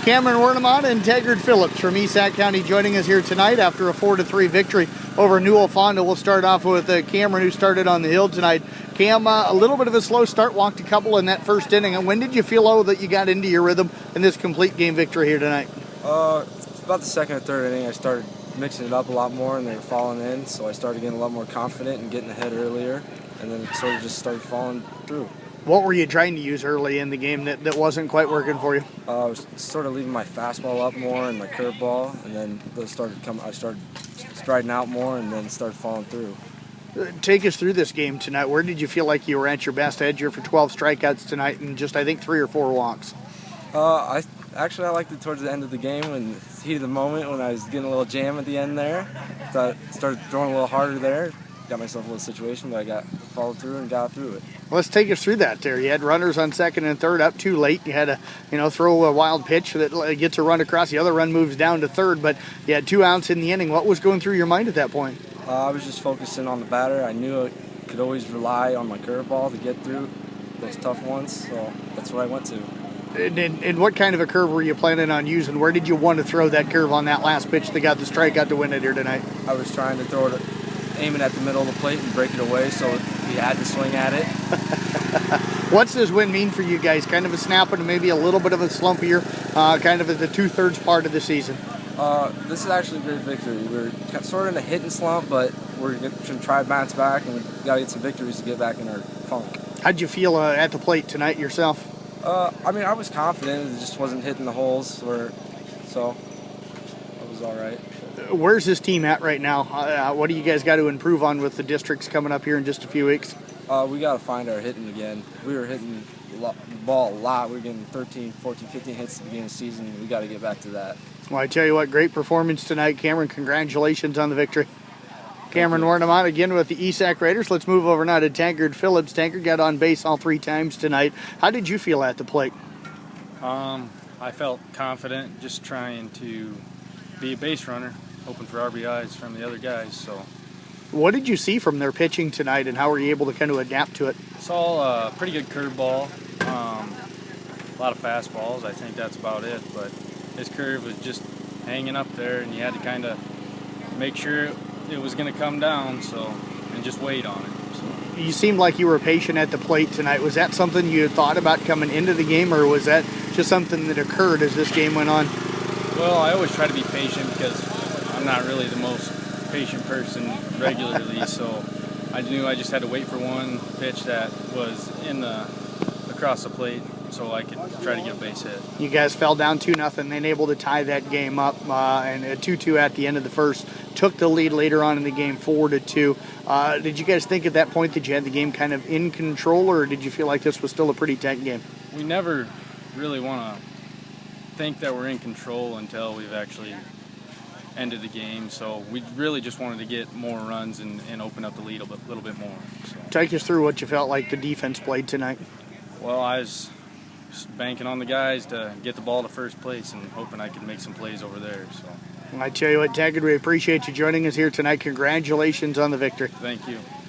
Cameron Wernimont and Taggart Phillips from East Sac County joining us here tonight after a 4-3 victory over Newell Fonda. We'll start off with Cameron, who started on the hill tonight. Cam, a little bit of a slow start, walked a couple in that first inning. And when did you feel that you got into your rhythm in this complete game victory here tonight? About the second or third inning, I started mixing it up a lot more, and they were falling in, so I started getting a lot more confident and getting ahead earlier, and then it sort of just started falling through. What were you trying to use early in the game that wasn't quite working for you? I was sort of leaving my fastball up more and my curveball, and then those started coming. I started striding out more, and then started falling through. Take us through this game tonight. Where did you feel like you were at your best? Edge here for 12 strikeouts tonight and just, I think, 3 or 4 walks. I liked it towards the end of the game, in the heat of the moment when I was getting a little jam at the end there. I started throwing a little harder there. Got myself a little situation, but I followed through and got through it. Let's take us through that there. You had runners on second and third, up too late. You had to throw a wild pitch that gets a run across. The other run moves down to third, but you had 2 outs in the inning. What was going through your mind at that point? I was just focusing on the batter. I knew I could always rely on my curveball to get through those tough ones, so that's what I went to. And what kind of a curve were you planning on using? Where did you want to throw that curve on that last pitch that got the strikeout to win it here tonight? I was trying to throw it, aiming at the middle of the plate and break it away, so we had to swing at it. What's this win mean for you guys? Kind of a snap and maybe a little bit of a slump here, kind of at the 2/3 part of the season. This is actually a great victory. We're sort of in a hitting slump, but we're going to try to bounce back, and we've got to get some victories to get back in our funk. How'd you feel at the plate tonight yourself? I was confident. It just wasn't hitting the holes, so it was all right. Where's this team at right now? What do you guys got to improve on with the districts coming up here in just a few weeks? We got to find our hitting again. We were hitting the ball a lot. We were getting 13, 14, 15 hits at the beginning of the season. We got to get back to that. Well, I tell you what, great performance tonight, Cameron. Congratulations on the victory. Cameron Wernimont again with the ESAC Raiders. Let's move over now to Taggart Phillips. Taggart got on base all 3 times tonight. How did you feel at the plate? I felt confident, just trying to be a base runner, hoping for RBIs from the other guys. So, what did you see from their pitching tonight, and how were you able to kind of adapt to it? Saw a pretty good curveball, a lot of fastballs. I think that's about it. But his curve was just hanging up there, and you had to kind of make sure it was going to come down, and just wait on it. So. You seemed like you were patient at the plate tonight. Was that something you had thought about coming into the game, or was that just something that occurred as this game went on? Well, I always try to be patient because I'm not really the most patient person regularly, so I knew I just had to wait for one pitch that was across the plate so I could try to get a base hit. You guys fell down 2-0, then able to tie that game up, and a 2-2 at the end of the first. Took the lead later on in the game, 4-2. Did you guys think at that point that you had the game kind of in control, or did you feel like this was still a pretty tight game? We never really want to think that we're in control until we've actually ended the game, so we really just wanted to get more runs and open up the lead a little bit more. So. Take us through what you felt like the defense played tonight. Well, I was just banking on the guys to get the ball to first place and hoping I could make some plays over there. So. I tell you what, Taggart, we appreciate you joining us here tonight. Congratulations on the victory. Thank you.